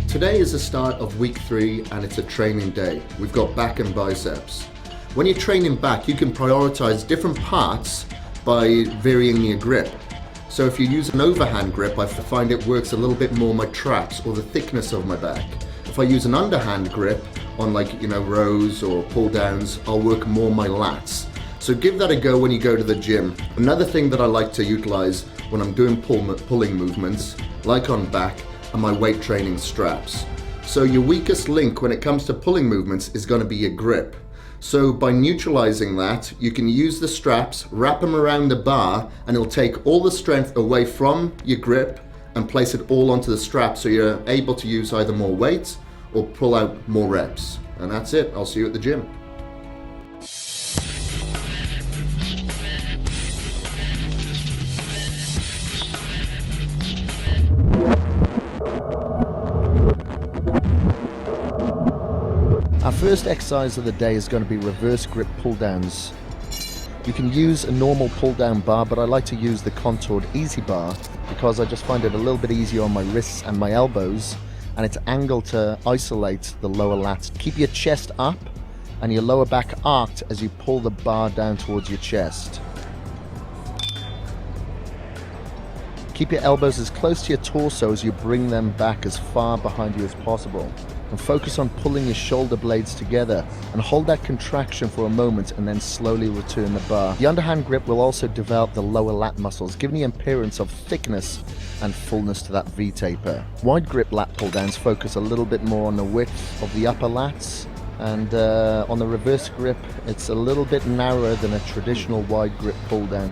Today is the start of week 3 and it's a training day. We've got back and biceps. When you're training back, you can prioritize different parts by varying your grip. So if you use an overhand grip, I find it works a little bit more my traps or the thickness of my back. If I use an underhand grip on rows or pull downs, I'll work more my lats. So give that a go when you go to the gym. Another thing that I like to utilize when I'm doing pulling movements, like on back, are my weight training straps. So your weakest link when it comes to pulling movements is going to be your grip. So by neutralizing that, you can use the straps, wrap them around the bar, and it'll take all the strength away from your grip and place it all onto the strap, so you're able to use either more weight or pull out more reps. And that's it. I'll see you at the gym. Our first exercise of the day is going to be reverse grip pull downs. You can use a normal pull down bar, but I like to use the contoured easy bar because I just find it a little bit easier on my wrists and my elbows, and it's angled to isolate the lower lats. Keep your chest up and your lower back arched as you pull the bar down towards your chest. Keep your elbows as close to your torso as you bring them back as far behind you as possible. And focus on pulling your shoulder blades together and hold that contraction for a moment and then slowly return the bar. The underhand grip will also develop the lower lat muscles, giving the appearance of thickness and fullness to that V-taper. Wide grip lat pull downs focus a little bit more on the width of the upper lats, and on the reverse grip it's a little bit narrower than a traditional wide grip pull down.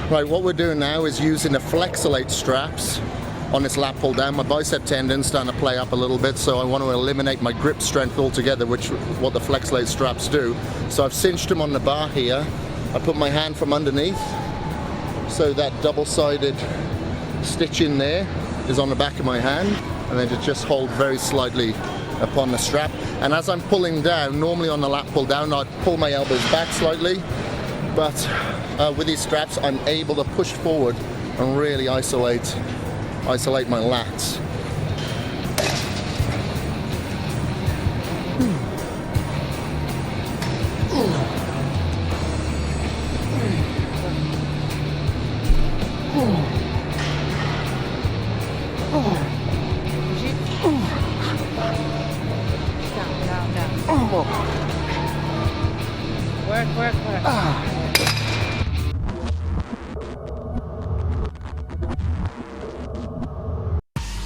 Right, what we're doing now is using the flexolate straps on this lat pull down. My bicep tendon's starting to play up a little bit, so I want to eliminate my grip strength altogether, which is what the flexolate straps do. So I've cinched them on the bar here. I put my hand from underneath, so that double-sided stitch in there is on the back of my hand, and then just hold very slightly upon the strap. And as I'm pulling down, normally on the lat pull down, I'd pull my elbows back slightly, but with these straps I'm able to push forward and really isolate my lats. Work.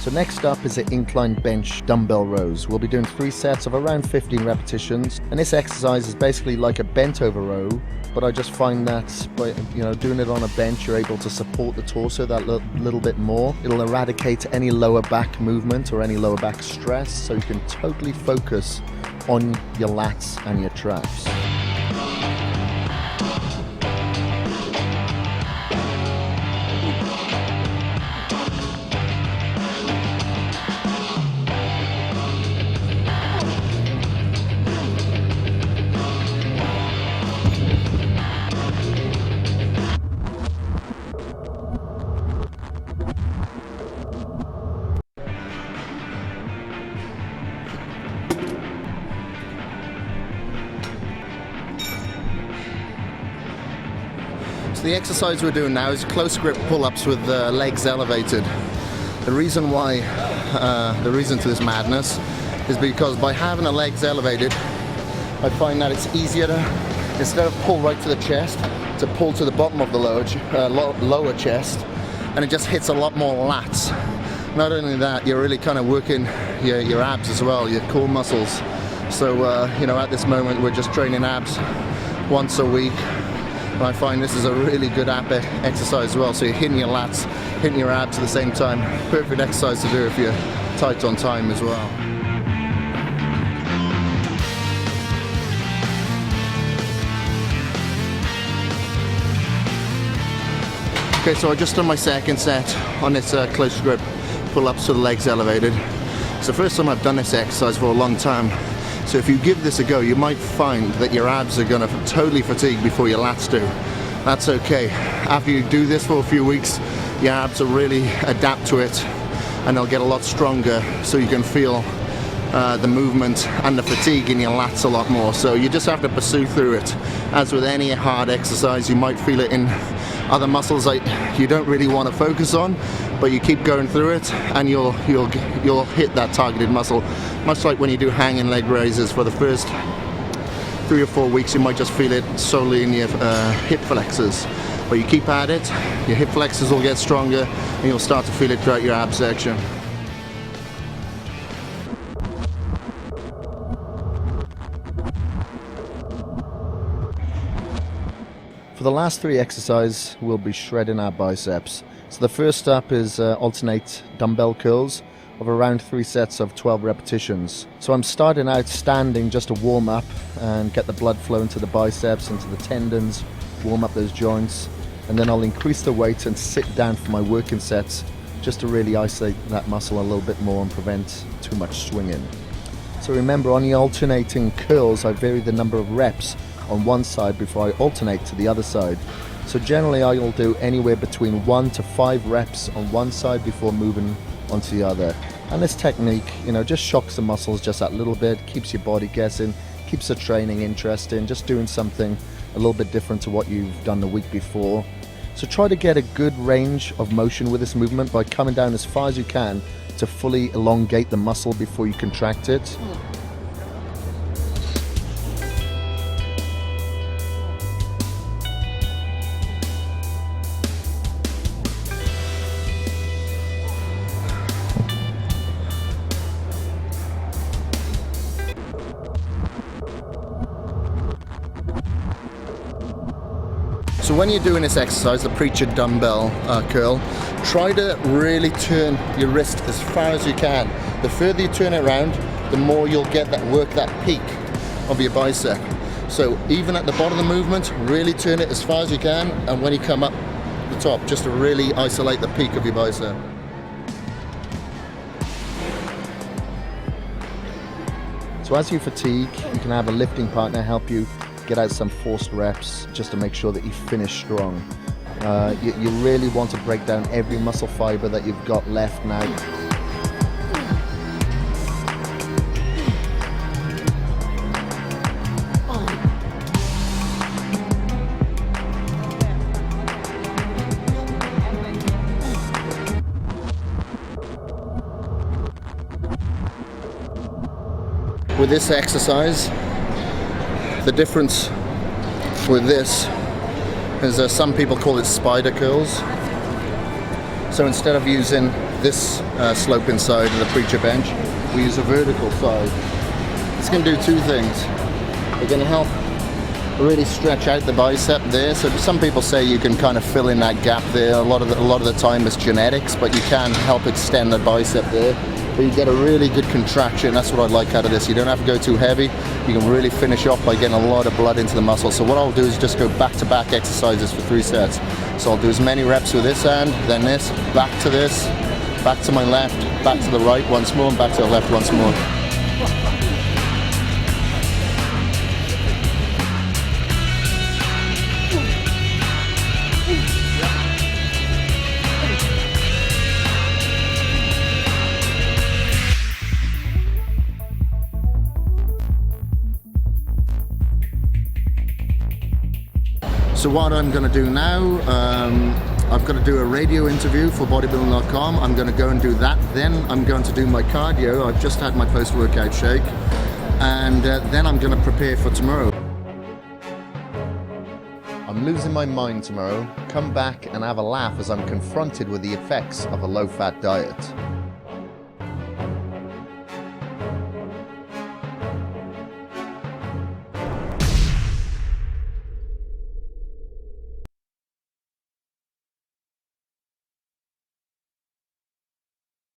So next up is the incline bench dumbbell rows. We'll be doing 3 sets of around 15 repetitions, and this exercise is basically like a bent over row, but I just find that by doing it on a bench, you're able to support the torso that little bit more. It'll eradicate any lower back movement or any lower back stress, so you can totally focus on your lats and your traps. So the exercise we're doing now is close grip pull-ups with the legs elevated. The reason to this madness is because by having the legs elevated, I find that it's easier to, instead of pull right to the chest, to pull to the bottom of the lower chest, and it just hits a lot more lats. Not only that, you're really kind of working your abs as well, your core muscles. So at this moment we're just training abs once a week. And I find this is a really good ab exercise as well, so you're hitting your lats, hitting your abs at the same time. Perfect exercise to do if you're tight on time as well. Okay, so I just done my second set on this close grip pull-ups with the legs elevated. It's the first time I've done this exercise for a long time. So if you give this a go, you might find that your abs are going to totally fatigue before your lats do. That's okay. After you do this for a few weeks, your abs will really adapt to it and they'll get a lot stronger, so you can feel the movement and the fatigue in your lats a lot more. So you just have to pursue through it. As with any hard exercise, you might feel it in other muscles that you don't really want to focus on, but you keep going through it and you'll hit that targeted muscle. Much like when you do hanging leg raises, for the first 3 or 4 weeks you might just feel it solely in your hip flexors, but you keep at it, your hip flexors will get stronger and you'll start to feel it throughout your abs section. For the last 3 exercises, we'll be shredding our biceps. So the first up is alternate dumbbell curls of around 3 sets of 12 repetitions. So I'm starting out standing just to warm up and get the blood flow into the biceps, into the tendons, warm up those joints, and then I'll increase the weight and sit down for my working sets just to really isolate that muscle a little bit more and prevent too much swinging. So remember, on the alternating curls, I vary the number of reps on one side before I alternate to the other side. So generally I will do anywhere between 1 to 5 reps on one side before moving onto the other. And this technique, just shocks the muscles just that little bit, keeps your body guessing, keeps the training interesting, just doing something a little bit different to what you've done the week before. So try to get a good range of motion with this movement by coming down as far as you can to fully elongate the muscle before you contract it. So when you're doing this exercise, the preacher dumbbell curl, try to really turn your wrist as far as you can. The further you turn it around, the more you'll get that peak of your bicep. So even at the bottom of the movement, really turn it as far as you can, and when you come up the top, just to really isolate the peak of your bicep. So as you fatigue, you can have a lifting partner help you get out some forced reps just to make sure that you finish strong. You really want to break down every muscle fiber that you've got left now. With this exercise, the difference with this is some people call it spider curls. So instead of using this sloping side of the preacher bench, we use a vertical side. It's going to do 2 things. We're going to help really stretch out the bicep there. So some people say you can kind of fill in that gap there. A lot of the time it's genetics, but you can help extend the bicep there. But you get a really good contraction. That's what I like out of this. You don't have to go too heavy. You can really finish off by getting a lot of blood into the muscle. So what I'll do is just go back-to-back exercises for 3 sets. So I'll do as many reps with this hand, then this, back to this, back to my left, back to the right once more, and back to the left once more. So what I'm going to do now, I've got to do a radio interview for bodybuilding.com. I'm going to go and do that. Then I'm going to do my cardio. I've just had my post-workout shake. And then I'm going to prepare for tomorrow. I'm losing my mind tomorrow. Come back and have a laugh as I'm confronted with the effects of a low-fat diet.